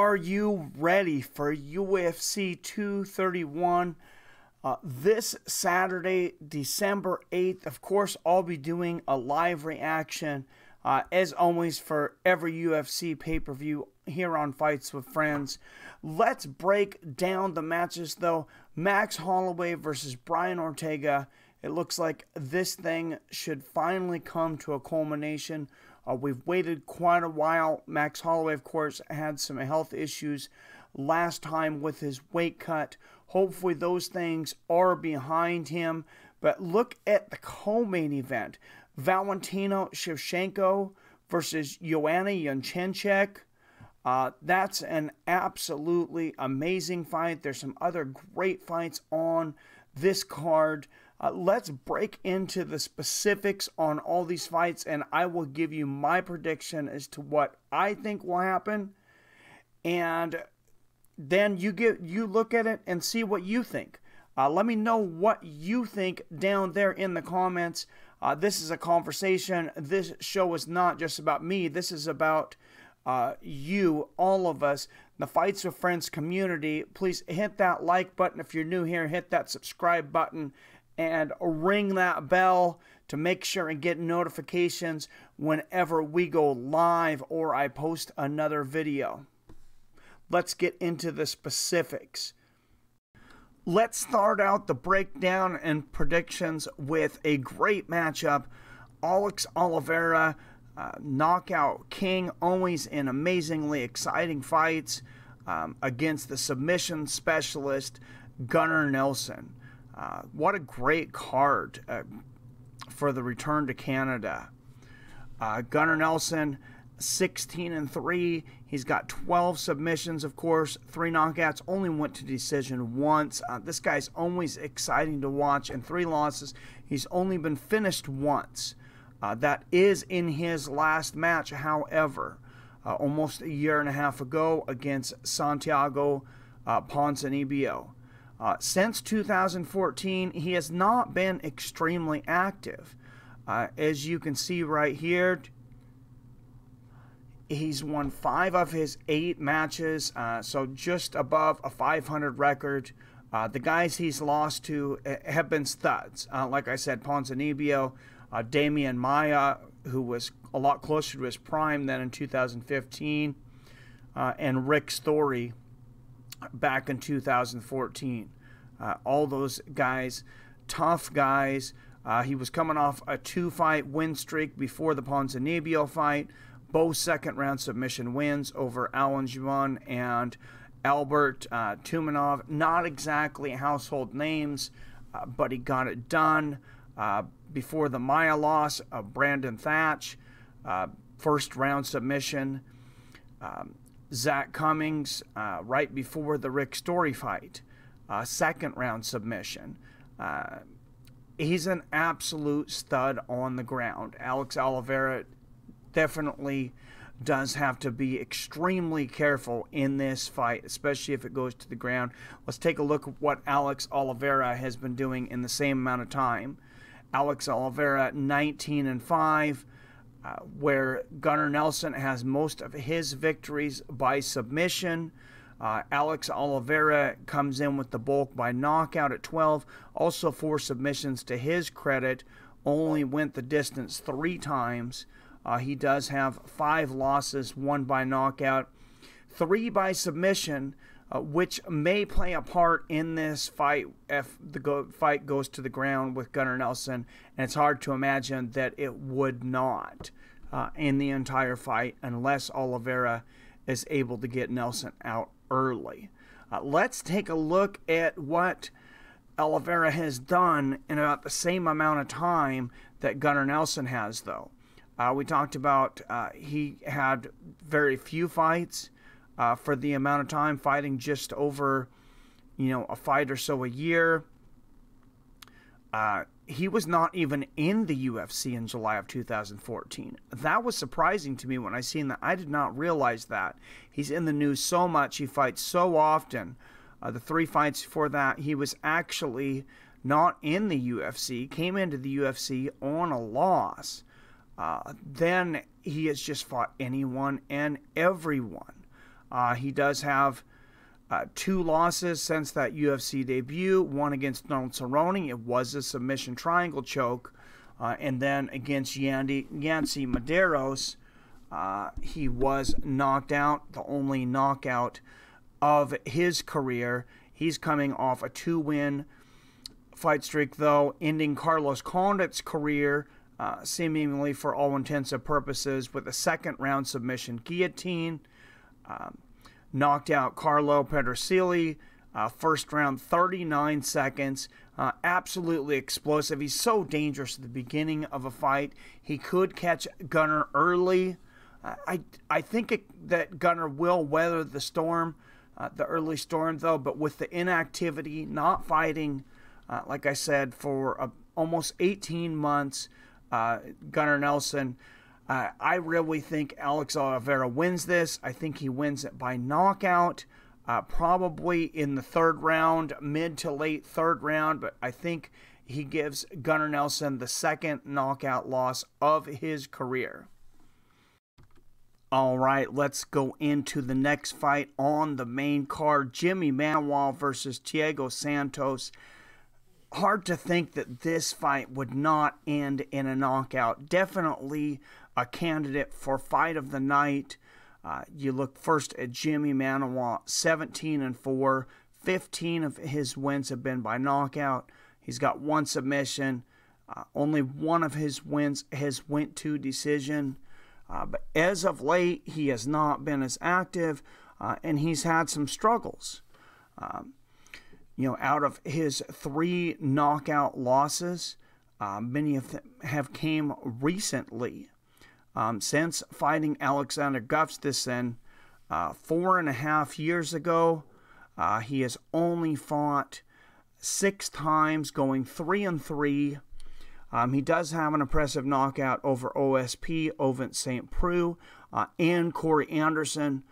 Are you ready for UFC 231? This Saturday, December 8th, of course, I'll be doing a live reaction, as always, for every UFC pay-per-view here on Fights with Friends. Let's break down the matches, though. Max Holloway versus Brian Ortega. It looks like this thing should finally come to a culmination. We've waited quite a while. Max Holloway, of course, had some health issues last time with his weight cut. Hopefully those things are behind him. But look at the co-main event. Valentina Shevchenko versus Joanna Jedrzejczyk. That's an absolutely amazing fight. There's some other great fights on this card. Let's break into the specifics on all these fights, and I will give you my prediction as to what I think will happen. And then you look at it and see what you think. Let me know what you think down there in the comments. This is a conversation. This show is not just about me. This is about you, all of us, the Fights with Friends community. Please hit that like button. If you're new here, hit that subscribe button and ring that bell to make sure and get notifications whenever we go live or I post another video. Let's get into the specifics. Let's start out the breakdown and predictions with a great matchup. Alex Oliveira, knockout king, always in amazingly exciting fights, against the submission specialist Gunnar Nelson. What a great card for the return to Canada. Gunnar Nelson, 16-3. He's got 12 submissions, of course, 3 knockouts, only went to decision once. This guy's always exciting to watch, and 3 losses. He's only been finished once. That is in his last match, however, almost a year and a half ago against Santiago Ponzinibbio. Since 2014, he has not been extremely active. As you can see right here, he's won 5 of his 8 matches, so just above a 500 record. The guys he's lost to have been studs. Like I said, Ponzinibbio, Damian Maia, who was a lot closer to his prime than in 2015, and Rick Story back in 2014. All those guys, tough guys. He was coming off a 2-fight win streak before the Ponzinibbio fight. Both second-round submission wins over Alan Juan and Albert Tumanov. Not exactly household names, but he got it done. Before the Maia loss, Brandon Thatch, first-round submission. Zach Cummings, right before the Rick Story fight, second-round submission. He's an absolute stud on the ground. Alex Oliveira definitely does have to be extremely careful in this fight, especially if it goes to the ground. Let's take a look at what Alex Oliveira has been doing in the same amount of time. Alex Oliveira, 19-5, where Gunnar Nelson has most of his victories by submission. Alex Oliveira comes in with the bulk by knockout at 12. Also 4 submissions to his credit. Only went the distance 3 times. He does have 5 losses, 1 by knockout, 3 by submission, which may play a part in this fight if the fight goes to the ground with Gunnar Nelson. And it's hard to imagine that it would not in the entire fight unless Oliveira is able to get Nelson out early. Let's take a look at what Oliveira has done in about the same amount of time that Gunnar Nelson has, though. We talked about he had very few fights for the amount of time, fighting just over, a fight or so a year. He was not even in the UFC in July of 2014. That was surprising to me when I seen that. I did not realize that. He's in the news so much. He fights so often. The 3 fights before that, he was actually not in the UFC, came into the UFC on a loss. Then he has just fought anyone and everyone. He does have 2 losses since that UFC debut. One against Donald Cerrone. It was a submission triangle choke. And then against Yancy Medeiros, he was knocked out, the only knockout of his career. He's coming off a 2-win fight streak, though, ending Carlos Condit's career, seemingly for all intents and purposes, with a second-round submission guillotine. Knocked out Carlo Pedersili, first round, 39 seconds. Absolutely explosive. He's so dangerous at the beginning of a fight. He could catch Gunnar early. I think that Gunnar will weather the storm, the early storm, though, but with the inactivity, not fighting, like I said, for almost 18 months, Gunnar Nelson, I really think Alex Oliveira wins this. I think he wins it by knockout, probably in the 3rd round, mid to late 3rd round, but I think he gives Gunnar Nelson the 2nd knockout loss of his career. All right, let's go into the next fight on the main card. Jimmy Manuwa versus Thiago Santos. Hard to think that this fight would not end in a knockout. Definitely a candidate for fight of the night. You look first at Jimmy Manuwa, 17-4. 15 of his wins have been by knockout. He's got 1 submission. Only 1 of his wins has went to decision. But as of late, he has not been as active, and he's had some struggles. Out of his 3 knockout losses, many of them have came recently. Since fighting Alexander Gustafsson 4.5 years ago, he has only fought 6 times, going 3-3. He does have an impressive knockout over OSP, Ovin St. Preux, and Corey Anderson.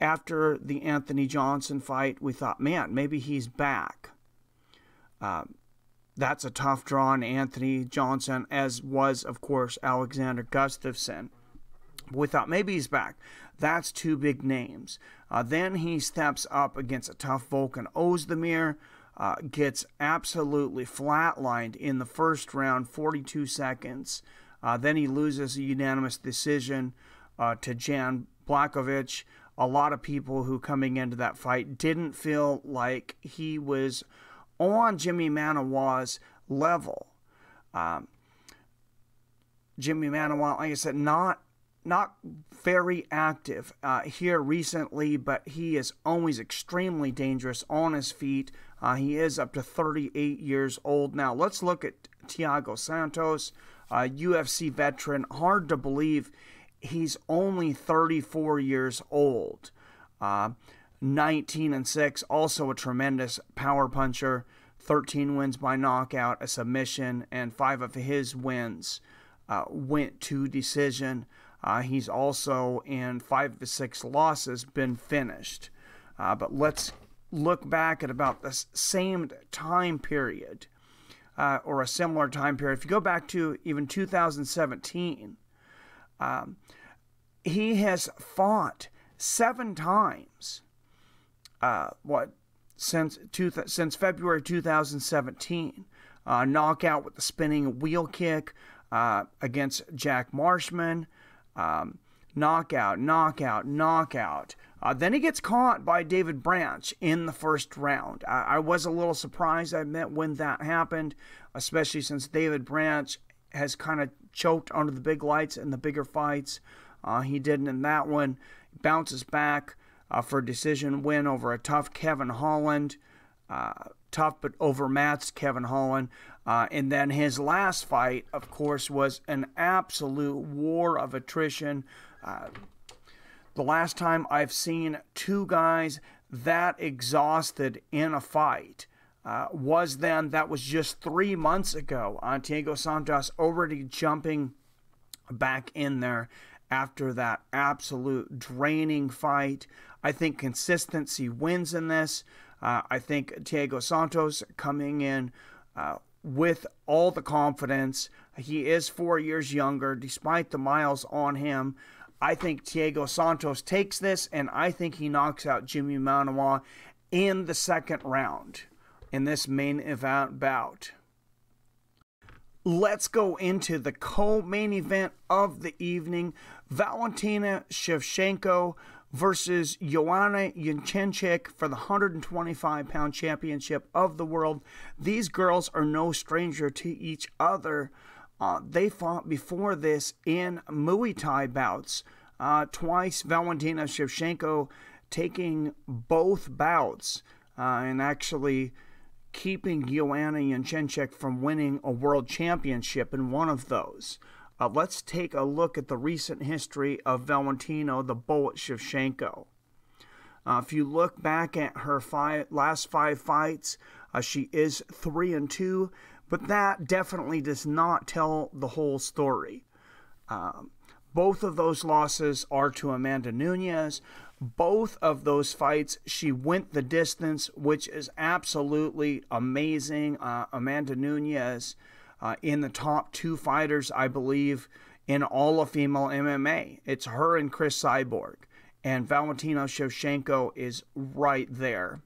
After the Anthony Johnson fight, we thought, man, maybe he's back. That's a tough draw on Anthony Johnson, as was, of course, Alexander Gustafsson. We thought maybe he's back. That's 2 big names. Then he steps up against a tough Volkan Ozdemir, gets absolutely flatlined in the 1st round, 42 seconds. Then he loses a unanimous decision to Jan Blachowicz. A lot of people who coming into that fight didn't feel like he was on Jimmy Manuwa's level. Jimmy Manuwa, like I said, not very active here recently, but he is always extremely dangerous on his feet. He is up to 38 years old now. Let's look at Thiago Santos, UFC veteran. Hard to believe he's only 34 years old. 19-6, also a tremendous power puncher. 13 wins by knockout, a submission, and 5 of his wins went to decision. He's also, in 5 of the 6 losses, been finished. But let's look back at about the same time period, or a similar time period. If you go back to even 2017, he has fought 7 times. Since February 2017, knockout with the spinning wheel kick against Jack Marshman. Knockout. Then he gets caught by David Branch in the 1st round. I was a little surprised, I admit, when that happened, especially since David Branch has kind of choked under the big lights in the bigger fights. He didn't in that one. Bounces back for a decision win over a tough Kevin Holland. Tough but overmatched Kevin Holland. And then his last fight, of course, was an absolute war of attrition. The last time I've seen 2 guys that exhausted in a fight was then. That was just 3 months ago. Thiago Santos already jumping back in there after that absolute draining fight. I think consistency wins in this. I think Thiago Santos coming in with all the confidence. He is 4 years younger, despite the miles on him. I think Thiago Santos takes this, and I think he knocks out Jimmy Manuwa in the second round in this main event bout. Let's go into the co-main event of the evening. Valentina Shevchenko versus Joanna Jedrzejczyk for the 125-pound championship of the world. These girls are no stranger to each other. They fought before this in Muay Thai bouts. Twice, Valentina Shevchenko taking both bouts and actually keeping Joanna Jedrzejczyk from winning a world championship in one of those. Let's take a look at the recent history of Valentina the Bullet Shevchenko. If you look back at her last 5 fights, she is 3-2, but that definitely does not tell the whole story. Both of those losses are to Amanda Nunes. Both of those fights, she went the distance, which is absolutely amazing. Amanda Nunes in the top 2 fighters, I believe, in all of female MMA. It's her and Chris Cyborg. And Valentina Shevchenko is right there.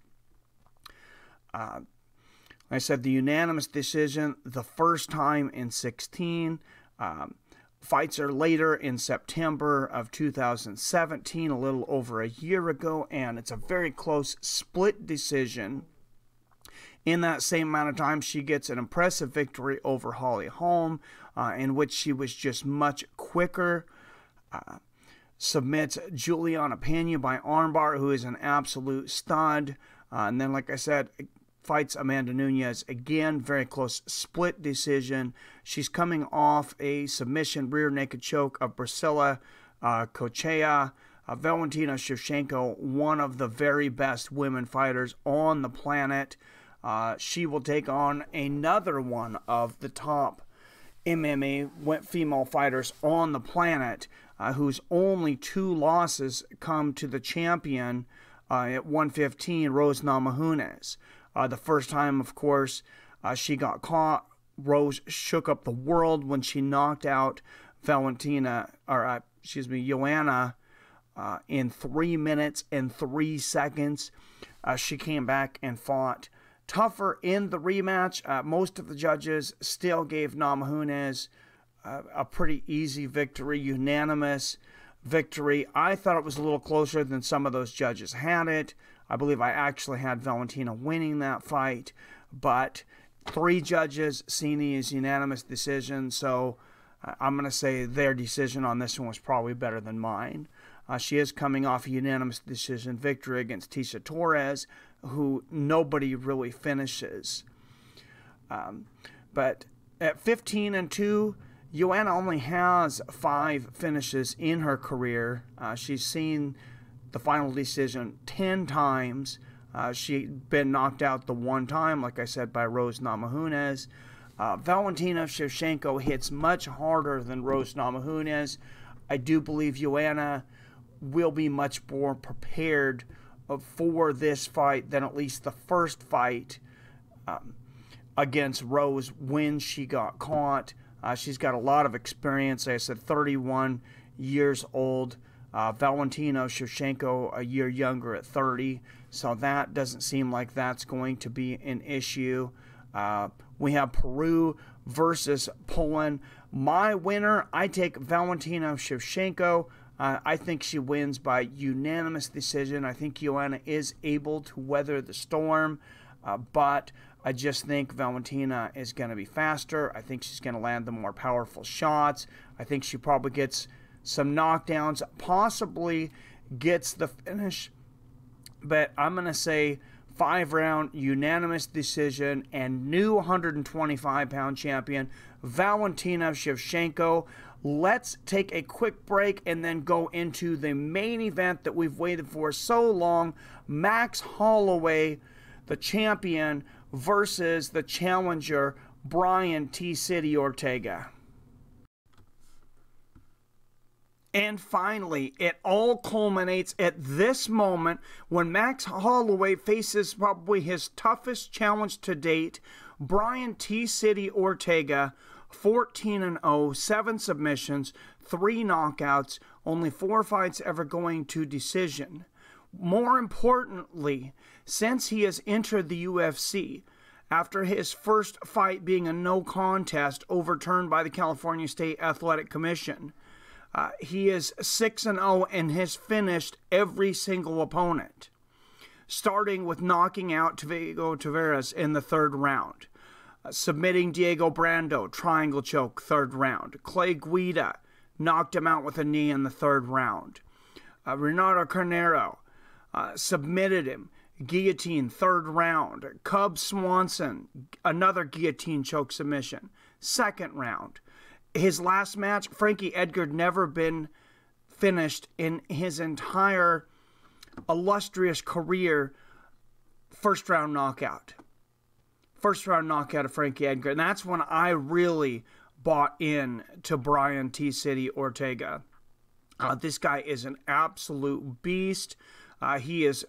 I said the unanimous decision the first time in 16. Fights are later in September of 2017, a little over a year ago, and it's a very close split decision. In that same amount of time, she gets an impressive victory over Holly Holm, in which she was just much quicker. Submits Juliana Pena by armbar, who is an absolute stud. And then, like I said, fights Amanda Nunes again, very close split decision. She's coming off a submission rear naked choke of Priscilla Cochea. Valentina Shevchenko, one of the very best women fighters on the planet. She will take on another one of the top MMA female fighters on the planet, whose only 2 losses come to the champion at 115, Rose Namajunas. The first time, of course, she got caught, Rose shook up the world when she knocked out Joanna in 3 minutes and 3 seconds. She came back and fought tougher in the rematch. Most of the judges still gave Namajunas a pretty easy victory, unanimous victory. I thought it was a little closer than some of those judges had it. I believe I actually had Valentina winning that fight, but 3 judges seen it as unanimous decision, so I'm going to say their decision on this one was probably better than mine. She is coming off a unanimous decision victory against Tisha Torres, who nobody really finishes. But at 15-2, Joanna only has 5 finishes in her career. She's seen the final decision 10 times. She'd been knocked out the 1 time, like I said, by Rose Namajunas. Valentina Shevchenko hits much harder than Rose Namajunas. I do believe Joanna will be much more prepared for this fight than at least the first fight against Rose when she got caught. She's got a lot of experience. Like I said, 31 years old. Valentina Shevchenko a year younger at 30, so that doesn't seem like that's going to be an issue. We have Peru versus Poland. My winner, I take Valentina Shevchenko. I think she wins by unanimous decision. I think Joanna is able to weather the storm, but I just think Valentina is going to be faster. I think she's going to land the more powerful shots. I think she probably gets some knockdowns, possibly gets the finish, but I'm going to say 5-round unanimous decision and new 125-pound champion, Valentina Shevchenko. Let's take a quick break and then go into the main event that we've waited for so long. Max Holloway, the champion, versus the challenger, Brian T-City Ortega. And finally, it all culminates at this moment when Max Holloway faces probably his toughest challenge to date, Brian T-City Ortega, 14-0, 7 submissions, 3 knockouts, only 4 fights ever going to decision. More importantly, since he has entered the UFC, after his first fight being a no contest overturned by the California State Athletic Commission, he is 6-0 and has finished every single opponent, starting with knocking out Diego Tavares in the 3rd round, submitting Diego Brando, triangle choke, 3rd round. Clay Guida knocked him out with a knee in the 3rd round. Renato Carneiro submitted him, guillotine, 3rd round. Cub Swanson, another guillotine choke submission, 2nd round. His last match, Frankie Edgar, never been finished in his entire illustrious career. 1st round knockout. 1st round knockout of Frankie Edgar. And that's when I really bought in to Brian T. City Ortega. This guy is an absolute beast. He is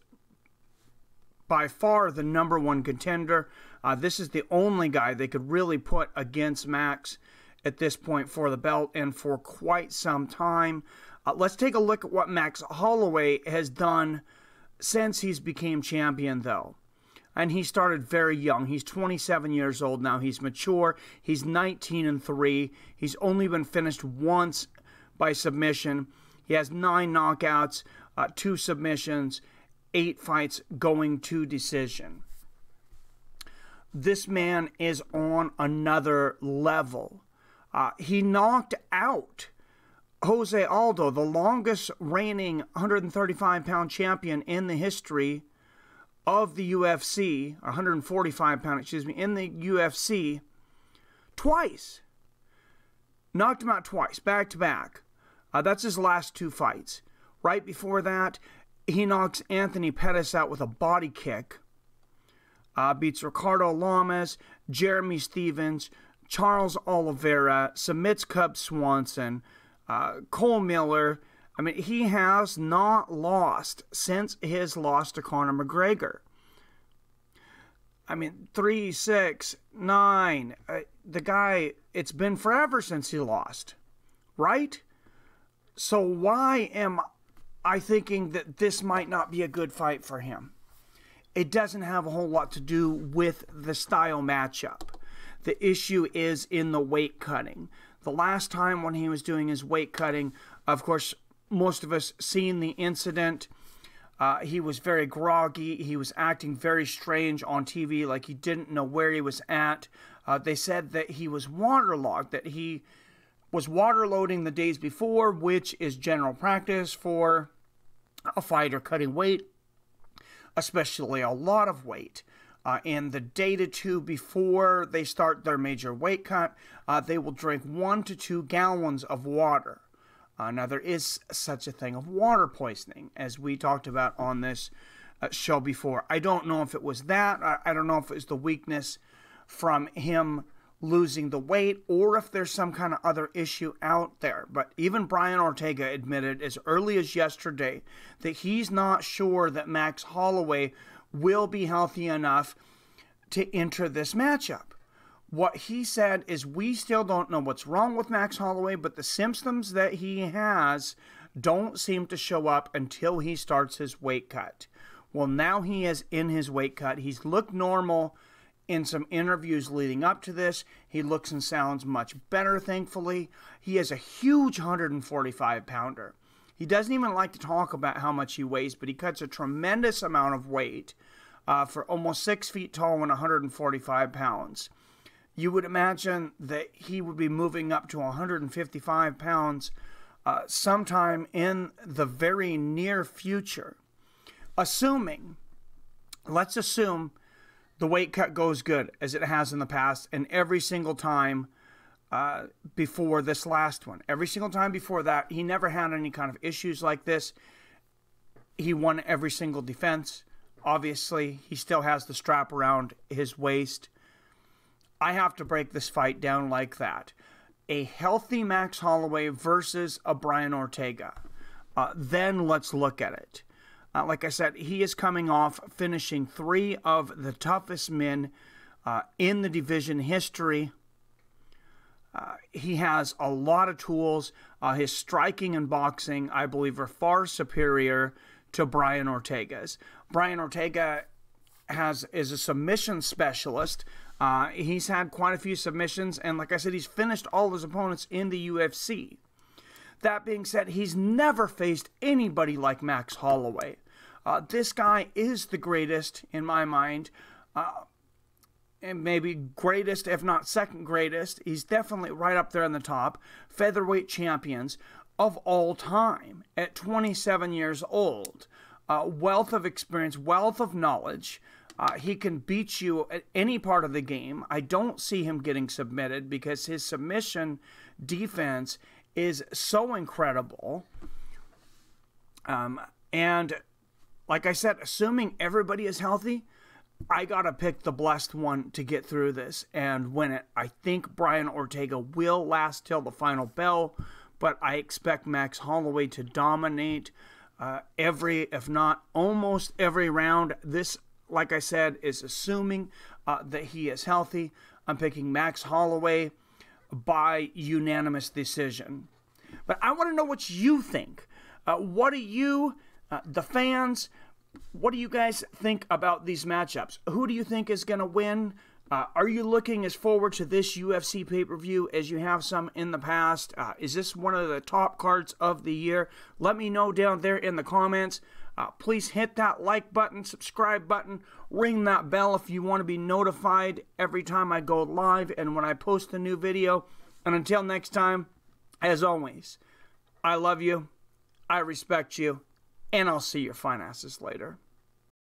by far the #1 contender. This is the only guy they could really put against Max at this point for the belt and for quite some time. Let's take a look at what Max Holloway has done since he's became champion, though. And he started very young. He's 27 years old now. He's mature. He's 19-3. He's only been finished once by submission. He has 9 knockouts, 2 submissions, 8 fights going to decision. This man is on another level. He knocked out Jose Aldo, the longest reigning 135-pound champion in the history of the UFC, 145-pound, excuse me, in the UFC, twice. Knocked him out twice, back to back. That's his last 2 fights. Right before that, he knocks Anthony Pettis out with a body kick. Beats Ricardo Lamas, Jeremy Stevens, Charles Oliveira, submits Cub Swanson, Cole Miller. I mean, he has not lost since his loss to Conor McGregor. I mean, 3, 6, 9. The guy, it's been forever since he lost, right? So why am I thinking that this might not be a good fight for him? It doesn't have a whole lot to do with the style matchup. The issue is in the weight cutting. The last time when he was doing his weight cutting, of course, most of us seen the incident. He was very groggy. He was acting very strange on TV, like he didn't know where he was at. They said that he was waterlogged, that he was water loading the days before, which is general practice for a fighter cutting weight, especially a lot of weight. And the day to 2 before they start their major weight cut, they will drink 1 to 2 gallons of water. Now, there is such a thing of water poisoning, as we talked about on this show before. I don't know if it was that. I don't know if it was the weakness from him losing the weight, or if there's some kind of other issue out there. But even Brian Ortega admitted as early as yesterday that he's not sure that Max Holloway will be healthy enough to enter this matchup. What he said is, we still don't know what's wrong with Max Holloway, but the symptoms that he has don't seem to show up until he starts his weight cut. Well, now he is in his weight cut. He's looked normal in some interviews leading up to this. He looks and sounds much better, thankfully. He is a huge 145-pounder. He doesn't even like to talk about how much he weighs, but he cuts a tremendous amount of weight for almost 6 feet tall and 145 pounds. You would imagine that he would be moving up to 155 pounds sometime in the very near future. Let's assume the weight cut goes good, as it has in the past, and every single time before this last one. Every single time before that, he never had any kind of issues like this. He won every single defense. Obviously, he still has the strap around his waist. I have to break this fight down like that. A healthy Max Holloway versus a Brian Ortega. Then let's look at it. Like I said, he is coming off finishing 3 of the toughest men in the division history. He has a lot of tools. His striking and boxing, I believe, are far superior to Brian Ortega's. Brian Ortega is a submission specialist. He's had quite a few submissions, and like I said, he's finished all his opponents in the UFC. That being said, he's never faced anybody like Max Holloway. This guy is the greatest, in my mind, and maybe greatest, if not second greatest. He's definitely right up there in the top featherweight champions of all time at 27 years old. Wealth of experience, wealth of knowledge. He can beat you at any part of the game. I don't see him getting submitted because his submission defense is so incredible. And like I said, assuming everybody is healthy, I got to pick the blessed one to get through this and win it. I think Brian Ortega will last till the final bell, but I expect Max Holloway to dominate every, if not almost every round. This, like I said, is assuming that he is healthy. I'm picking Max Holloway by unanimous decision. But I want to know what you think. What do you, the fans, what do you guys think about these matchups? Who do you think is going to win? Are you looking as forward to this UFC pay-per-view as you have some in the past? Is this one of the top cards of the year? Let me know down there in the comments. Please hit that like button, subscribe button, ring that bell if you want to be notified every time I go live and when I post a new video. And until next time, as always, I love you, I respect you, and I'll see your fine asses later.